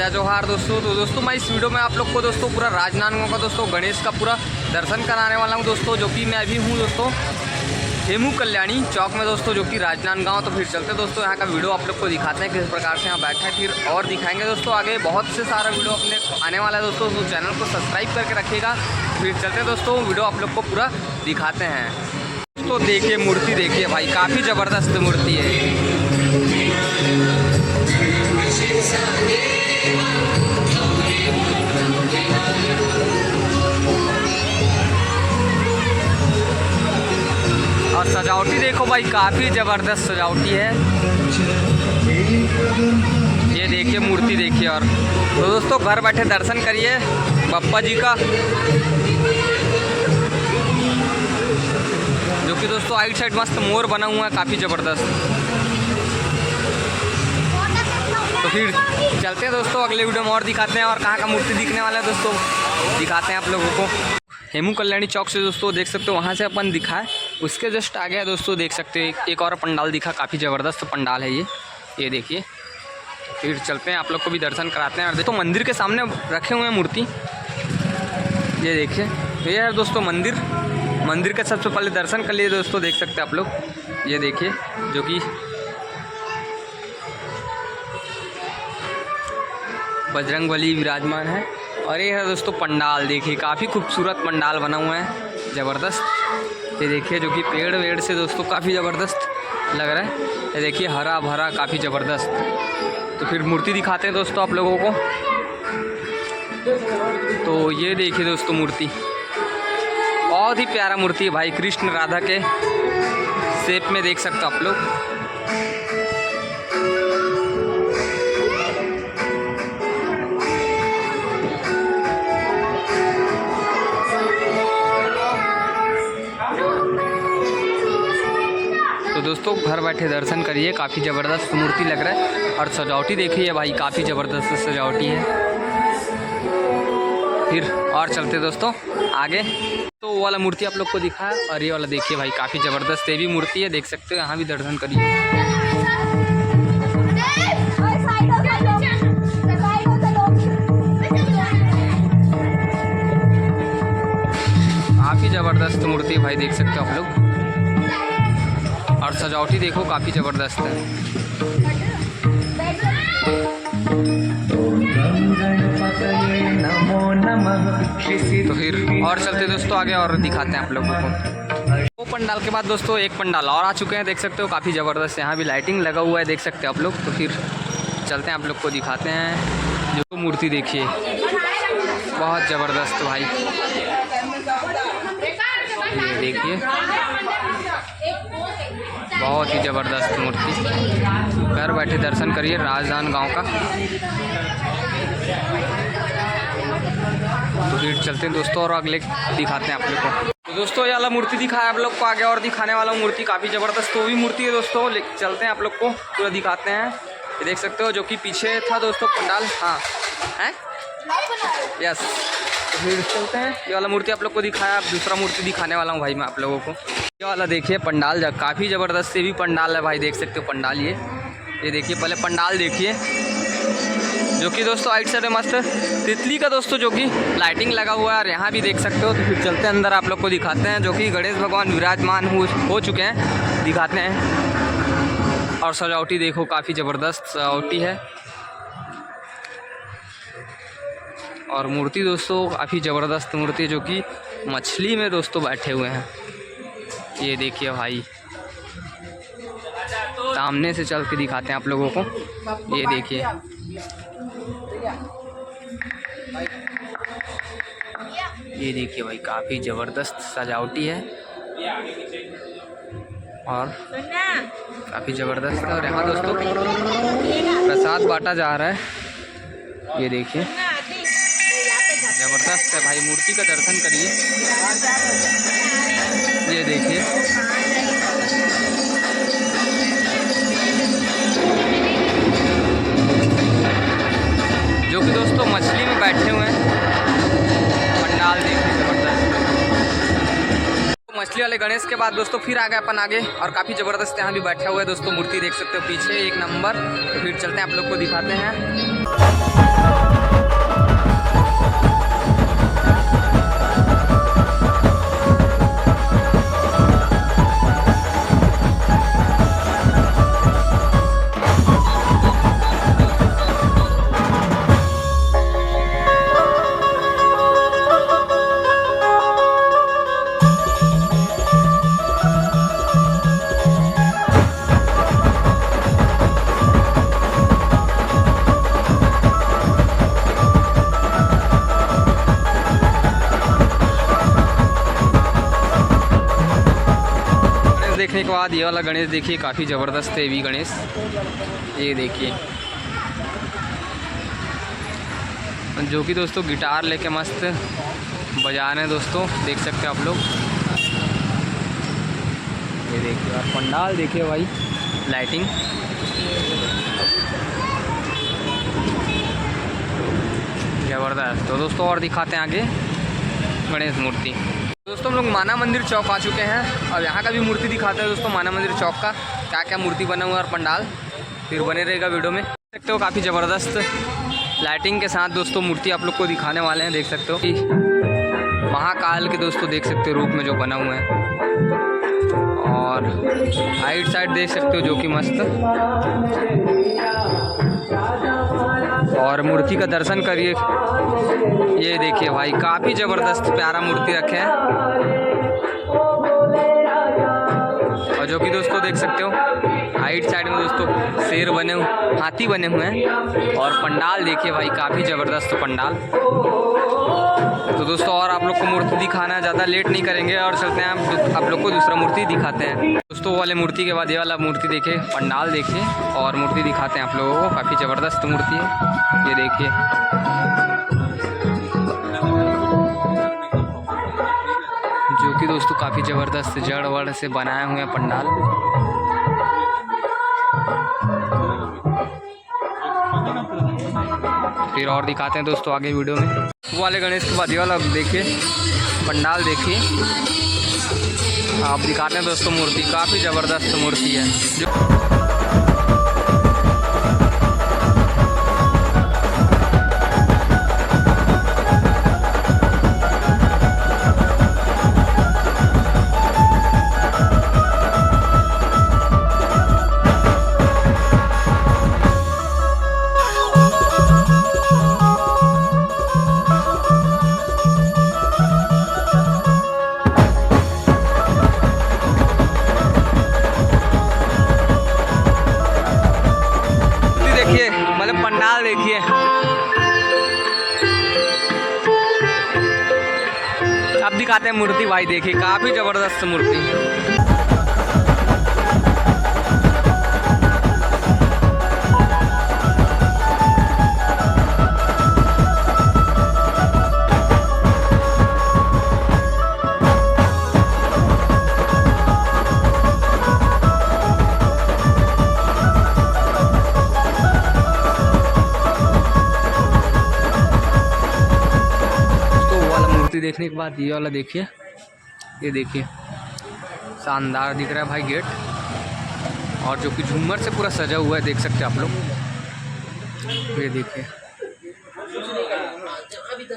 जय जोहार दोस्तों। तो दोस्तों मैं इस वीडियो में आप लोग को दोस्तों पूरा राजनांदगांव का दोस्तों गणेश का पूरा दर्शन कराने वाला हूं दोस्तों, जो कि मैं अभी हूं दोस्तों हेमू कल्याणी चौक में दोस्तों, जो कि राजनांदगांव। तो फिर चलते दोस्तों यहाँ का वीडियो आप लोग को दिखाते हैं किस प्रकार से यहाँ बैठा है, फिर और दिखाएंगे दोस्तों। आगे बहुत से सारा वीडियो अपने आने वाला है दोस्तों, तो चैनल को सब्सक्राइब करके रखिएगा। फिर चलते दोस्तों वीडियो आप लोग को पूरा दिखाते हैं। तो देखिए मूर्ति देखिए भाई, काफ़ी ज़बरदस्त मूर्ति है। और सजावटी देखो भाई, काफ़ी ज़बरदस्त सजावटी है। ये देखिए मूर्ति देखिए। और तो दोस्तों घर बैठे दर्शन करिए बप्पा जी का, जो कि दोस्तों आइट साइड मस्त मोर बना हुआ है, काफ़ी ज़बरदस्त। तो फिर चलते हैं दोस्तों अगले वीडियो में और दिखाते हैं, और कहाँ का मूर्ति दिखने वाला है दोस्तों दिखाते हैं आप लोगों को। हेमू कल्याणी चौक से दोस्तों देख सकते हो, वहाँ से अपन दिखाए उसके जस्ट आगे है दोस्तों, देख सकते हो एक और पंडाल दिखा, काफ़ी ज़बरदस्त पंडाल है ये देखिए। फिर चलते हैं आप लोग को भी दर्शन कराते हैं। और देखो मंदिर के सामने रखे हुए हैं मूर्ति, ये देखिए ये है दोस्तों मंदिर के सबसे पहले दर्शन कर लिए दोस्तों, देख सकते हैं आप लोग। ये देखिए जो कि बजरंगबली विराजमान है। और ये है दोस्तों पंडाल, देखिए काफ़ी खूबसूरत पंडाल बना हुआ है, ज़बरदस्त। ये देखिए जो कि पेड़ वेड़ से दोस्तों काफ़ी ज़बरदस्त लग रहा है। ये देखिए हरा भरा, काफ़ी ज़बरदस्त। तो फिर मूर्ति दिखाते हैं दोस्तों आप लोगों को। तो ये देखिए दोस्तों मूर्ति, बहुत ही प्यारा मूर्ति है भाई, कृष्ण राधा के शेप में देख सकते हो आप लोग। तो दोस्तों घर बैठे दर्शन करिए, काफ़ी ज़बरदस्त मूर्ति लग रहा है। और सजावटी देखिए भाई, काफ़ी ज़बरदस्त सजावटी है। फिर और चलते दोस्तों आगे। तो वो वाला मूर्ति आप लोग को दिखाया, और ये वाला देखिए भाई, काफ़ी ज़बरदस्त ये भी मूर्ति है, देख सकते हो। यहाँ भी दर्शन करिए, काफ़ी ज़बरदस्त मूर्ति भाई, देख सकते हो आप लोग। और सजावटी देखो, काफ़ी ज़बरदस्त है। तो फिर और चलते दोस्तों आगे और दिखाते हैं आप लोगों को। वो पंडाल के बाद दोस्तों एक पंडाल और आ चुके हैं, देख सकते हो, काफ़ी ज़बरदस्त। यहाँ भी लाइटिंग लगा हुआ है, देख सकते हो आप लोग। तो फिर चलते हैं आप लोग को दिखाते हैं। जो मूर्ति देखिए बहुत ज़बरदस्त भाई, ये देखिए बहुत ही ज़बरदस्त मूर्ति। घर बैठे दर्शन करिए राजनांदगांव का। तो फिर चलते हैं दोस्तों और अगले दिखाते हैं आप लोग को। तो दोस्तों ये वाला मूर्ति दिखाया आप लोग को, आगे और दिखाने वाला मूर्ति काफ़ी ज़बरदस्त वो भी मूर्ति है दोस्तों। चलते हैं आप लोग को पूरा दिखाते हैं। ये देख सकते हो जो कि पीछे था दोस्तों पंडाल, हाँ है यस। तो फिर चलते हैं, ये वाला मूर्ति आप लोग को दिखाया, अब दूसरा मूर्ति दिखाने वाला हूँ भाई मैं आप लोगों को। ये वाला देखिए पंडाल, काफ़ी ज़बरदस्त ये भी पंडाल है भाई, देख सकते हो पंडाल। ये देखिए पहले पंडाल देखिए, जो कि दोस्तों आइट साइड मस्त तितली का दोस्तों जो कि लाइटिंग लगा हुआ है, और यहाँ भी देख सकते हो। तो फिर चलते हैं अंदर, आप लोग को दिखाते हैं, जो कि गणेश भगवान विराजमान हो चुके हैं, दिखाते हैं। और सजावटी देखो, काफ़ी ज़बरदस्त सजावटी है। और मूर्ति दोस्तों काफ़ी ज़बरदस्त मूर्ति, जो कि मछली में दोस्तों बैठे हुए हैं। ये देखिए भाई, सामने से चल के दिखाते हैं आप लोगों को। ये देखिए भाई, काफ़ी ज़बरदस्त सजावटी है और काफ़ी ज़बरदस्त है। और यहाँ दोस्तों प्रसाद बांटा जा रहा है, ये देखिए ज़बरदस्त है भाई। मूर्ति का दर्शन करिए, ये देखिए जो कि दोस्तों मछली में बैठे हुए हैं। पंडाल देखिए ज़बरदस्त। मछली वाले गणेश के बाद दोस्तों फिर आ गए अपन आगे, और काफ़ी ज़बरदस्त यहाँ भी बैठा हुआ है दोस्तों। मूर्ति देख सकते हो पीछे एक नंबर। तो फिर चलते हैं आप लोग को दिखाते हैं। देखने के बाद ये वाला गणेश देखिए, काफ़ी ज़बरदस्त है भी गणेश। ये देखिए, जो कि दोस्तों गिटार लेके मस्त बजा रहे हैं दोस्तों, देख सकते हैं आप लोग। ये देखिए, और पंडाल देखिए भाई, लाइटिंग ज़बरदस्त। तो दोस्तों और दिखाते हैं आगे गणेश मूर्ति। दोस्तों हम लोग माना मंदिर चौक आ चुके हैं और यहाँ का भी मूर्ति दिखाते हैं दोस्तों, माना मंदिर चौक का क्या क्या मूर्ति बना हुआ है और पंडाल। फिर बने रहेगा वीडियो में। देख सकते हो काफ़ी ज़बरदस्त लाइटिंग के साथ दोस्तों मूर्ति आप लोग को दिखाने वाले हैं। देख सकते हो कि महाकाल के दोस्तों देख सकते हो रूप में जो बना हुआ है, और राइट साइड देख सकते हो जो कि मस्त। और मूर्ति का दर्शन करिए, ये देखिए भाई, काफ़ी ज़बरदस्त प्यारा मूर्ति रखे हैं। और जो कि दोस्तों देख सकते हो राइट साइड में दोस्तों शेर बने हुए, हाथी बने हुए हैं। और पंडाल देखिए भाई, काफ़ी ज़बरदस्त पंडाल। तो दोस्तों और आप लोग को मूर्ति दिखाना, ज़्यादा लेट नहीं करेंगे और चलते हैं आप लोग को दूसरा मूर्ति दिखाते हैं। दोस्तों वाले मूर्ति के बाद ये वाला मूर्ति देखिए, पंडाल देखिए और मूर्ति दिखाते हैं आप लोगों को। काफ़ी ज़बरदस्त मूर्ति है, ये देखिए। जो कि दोस्तों काफ़ी ज़बरदस्त जड़ वड़ से बनाए हुए हैं पंडाल। फिर और दिखाते हैं दोस्तों आगे वीडियो में। वो वाले गणेश के बाद ये वाला देखिए, पंडाल देखिए। आप दिखाते हैं दोस्तों मूर्ति, काफ़ी ज़बरदस्त मूर्ति है। जो पंडाल देखिए, अब दिखाते हैं मूर्ति भाई। देखिए काफ़ी ज़बरदस्त मूर्ति। देखने के बाद ये वाला देखिए, ये देखिए शानदार दिख रहा है भाई गेट, और जो कि झूमर से पूरा सजा हुआ है, देख सकते हैं आप लोग। ये देखिए,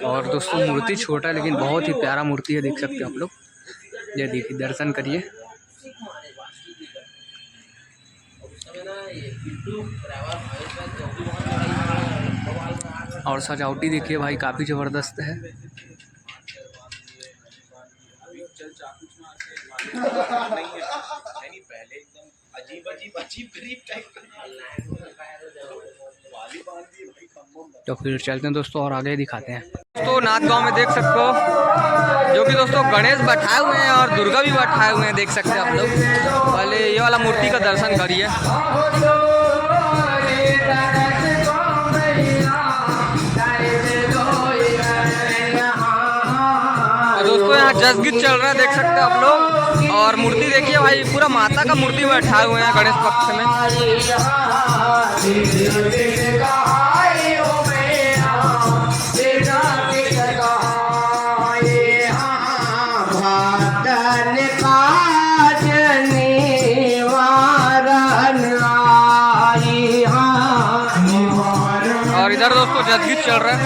और दोस्तों मूर्ति छोटा है लेकिन बहुत ही प्यारा मूर्ति है, देख सकते हैं आप लोग। ये देखिए, दर्शन करिए। और सजावटी देखिए भाई, काफ़ी ज़बरदस्त है। पहले एकदम अजीब गरीब टाइप तो फिर चलते हैं दोस्तों और आगे दिखाते हैं। दोस्तों नाथ गांव में देख सकते हो जो कि दोस्तों गणेश बैठाए हुए हैं और दुर्गा भी बैठाए हुए हैं, देख सकते हैं आप लोग। पहले ये वाला मूर्ति का दर्शन करिए। दोस्तों यहाँ जसगीत चल रहा है, देख सकते हैं आप लोग। और मूर्ति देखिए भाई, पूरा माता का मूर्ति बैठाए हुए हैं गणेश पक्ष में। और इधर दोस्तों जसगीत चल रहा है।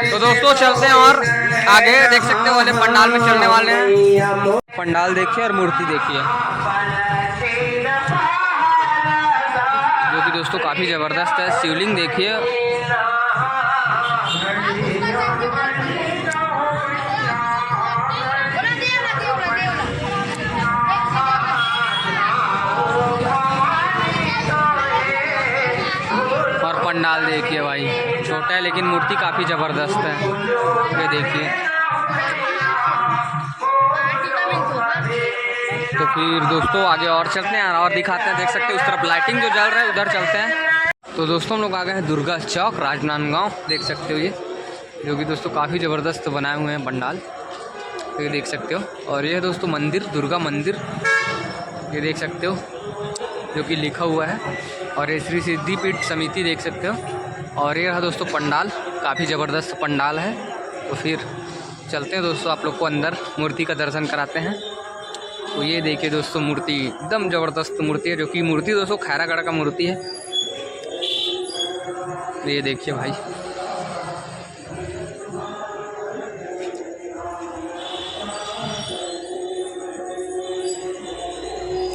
तो दोस्तों चलते हैं और आगे देख सकते हो वाले पंडाल में चलने वाले हैं। पंडाल देखिए और मूर्ति देखिए, जो कि दोस्तों काफ़ी ज़बरदस्त है। शिवलिंग देखिए, और पंडाल देखिए भाई, छोटा है लेकिन मूर्ति काफ़ी ज़बरदस्त है। ये देखिए, तो फिर दोस्तों आगे और चलते हैं और दिखाते हैं। देख सकते हैं उस तरफ लाइटिंग जो जल रहा है, उधर चलते हैं। तो दोस्तों हम लोग आ गए हैं दुर्गा चौक, राजनांदगांव। देख सकते हो ये, जो कि दोस्तों काफ़ी ज़बरदस्त बनाए हुए हैं पंडाल, तो ये देख सकते हो। और ये है दोस्तों मंदिर, दुर्गा मंदिर, ये देख सकते हो, जो कि लिखा हुआ है। और ये श्री सिद्धिपीठ समिति देख सकते हो। और ये रहा दोस्तों पंडाल, काफ़ी ज़बरदस्त पंडाल है। तो फिर चलते हैं दोस्तों, आप लोग को अंदर मूर्ति का दर्शन कराते हैं। तो ये देखिए दोस्तों, मूर्ति एकदम ज़बरदस्त मूर्ति है, जो कि मूर्ति दोस्तों खैरागढ़ का मूर्ति है। तो ये देखिए भाई,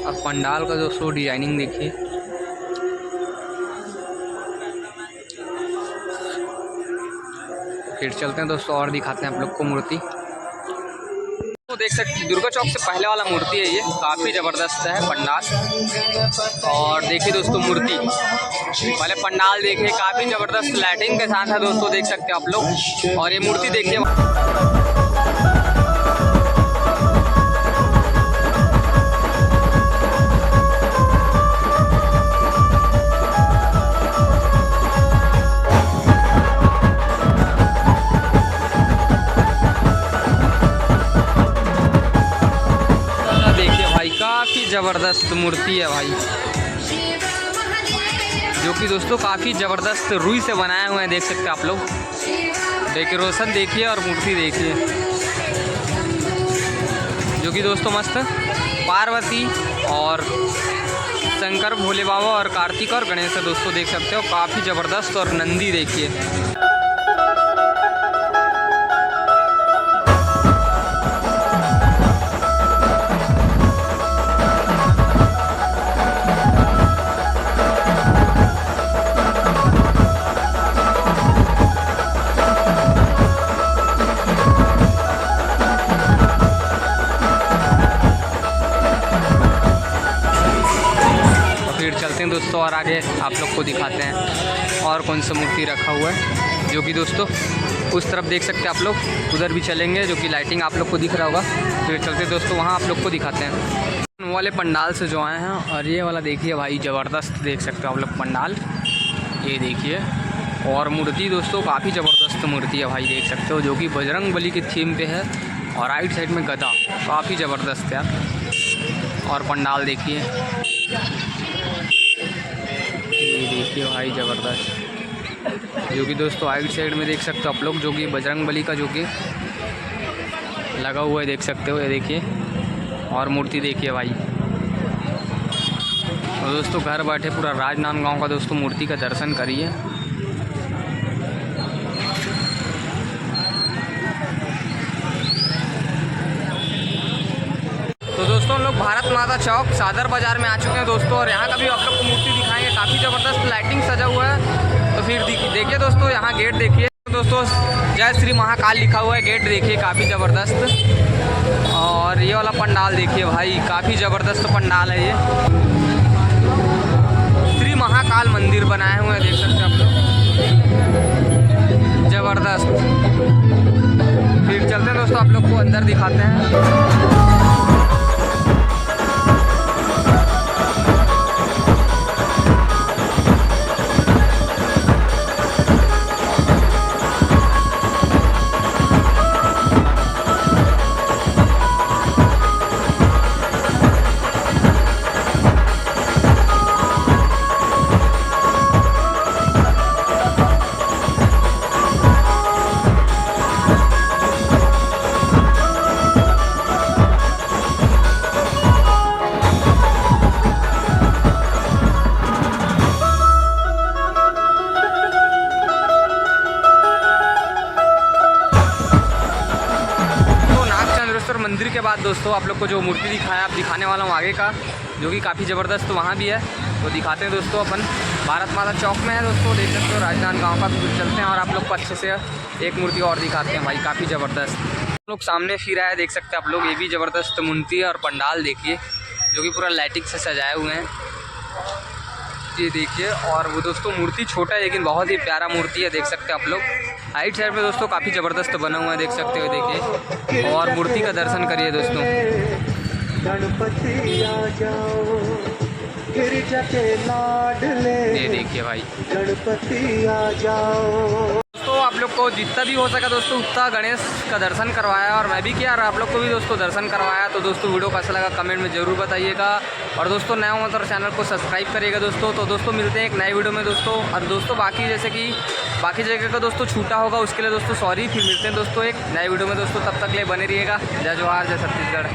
और पंडाल का दोस्तों डिजाइनिंग देखिए। फिर चलते हैं दोस्तों और दिखाते हैं आप लोग को मूर्ति। तो देख सकते हैं दुर्गा चौक से पहले वाला मूर्ति है, ये काफ़ी ज़बरदस्त है पंडाल। और देखिए दोस्तों मूर्ति, पहले पंडाल देखिए, काफ़ी ज़बरदस्त लाइटिंग के साथ है दोस्तों, देख सकते हैं आप लोग। और ये मूर्ति देखिए, काफ़ी ज़बरदस्त मूर्ति है भाई, जो कि दोस्तों काफ़ी ज़बरदस्त रुई से बनाए हुए हैं। देख सकते हैं आप लोग, डेकोरेशन देखिए और मूर्ति देखिए, जो कि दोस्तों मस्त पार्वती और शंकर भोले बाबा और कार्तिक और गणेश है दोस्तों, देख सकते हो, काफ़ी ज़बरदस्त। और नंदी देखिए, दोस्तों और आगे आप लोग को दिखाते हैं और कौन सा मूर्ति रखा हुआ है, जो कि दोस्तों उस तरफ देख सकते हैं आप लोग, उधर भी चलेंगे, जो कि लाइटिंग आप लोग को दिख रहा होगा। फिर चलते दोस्तों वहाँ आप लोग को दिखाते हैं वाले पंडाल से जो आए हैं। और ये वाला देखिए भाई, ज़बरदस्त देख सकते हो आप लोग पंडाल, ये देखिए। और मूर्ति दोस्तों काफ़ी ज़बरदस्त मूर्ति है भाई, देख सकते हो, जो कि बजरंग बली की थीम पे है। और राइट साइड में गदा, काफ़ी ज़बरदस्त है। और पंडाल देखिए, ये देखिए भाई ज़बरदस्त, जो कि दोस्तों राइट साइड में देख सकते हो आप लोग, जो कि बजरंग बली का जो कि लगा हुआ है, देख सकते हो, ये देखिए। और मूर्ति देखिए भाई। तो दोस्तों घर बैठे पूरा राजनांदगांव का दोस्तों मूर्ति का दर्शन करिए। तो दोस्तों हम लोग भारत माता चौक सादर बाज़ार में आ चुके हैं दोस्तों, और यहाँ का भी आप लोग को मूर्ति दिखाएंगे। काफ़ी ज़बरदस्त लाइटिंग सजा हुआ है। तो फिर देखिए दोस्तों, यहाँ गेट देखिए दोस्तों, जय श्री महाकाल लिखा हुआ है, गेट देखिए काफ़ी ज़बरदस्त। और ये वाला पंडाल देखिए भाई, काफ़ी ज़बरदस्त पंडाल है ये, श्री महाकाल मंदिर बनाए हुए हैं, देख सकते हैं आप लोग, ज़बरदस्त। फिर चलते हैं दोस्तों, आप लोग को अंदर दिखाते हैं। मंदिर के बाद दोस्तों आप लोग को जो मूर्ति दिखाया, आप दिखाने वाला हूँ आगे का, जो कि काफ़ी ज़बरदस्त वहाँ भी है, तो दिखाते हैं दोस्तों अपन। भारत माता चौक में है दोस्तों, देख सकते हो राजनांदगांव का। फिर चलते हैं और आप लोग को अच्छे से एक मूर्ति और दिखाते हैं भाई, काफ़ी ज़बरदस्त। हम लोग सामने फिर आए, देख सकते हैं आप लोग, ये भी ज़बरदस्त मूर्ति है। और पंडाल देखिए जो कि पूरा लाइटिंग से सजाए हुए हैं, ये देखिए। और वो दोस्तों मूर्ति छोटा है लेकिन बहुत ही प्यारा मूर्ति है, देख सकते हैं आप लोग। राइट साइड में दोस्तों काफ़ी ज़बरदस्त बना हुआ है, देख सकते हो, देखिए। और मूर्ति का दर्शन करिए दोस्तों। गणपति आ जाओ, गिरजा के लाडले, ये देखिए भाई, गणपति आ जाओ। दोस्तों आप लोग को जितना भी हो सका दोस्तों उतना गणेश का दर्शन करवाया, और मैं भी किया और आप लोग को भी दोस्तों दर्शन करवाया। तो दोस्तों वीडियो कैसा लगा कमेंट में ज़रूर बताइएगा। और दोस्तों नया हो तो चैनल को सब्सक्राइब करिएगा दोस्तों। तो दोस्तों मिलते हैं एक नए वीडियो में दोस्तों। और दोस्तों बाकी जैसे कि बाकी जगह का दोस्तों छूटा होगा उसके लिए दोस्तों सॉरी। फिर मिलते हैं दोस्तों एक नए वीडियो में दोस्तों, तब तक ले बने रहिएगा। जय जोहार, जय छत्तीसगढ़।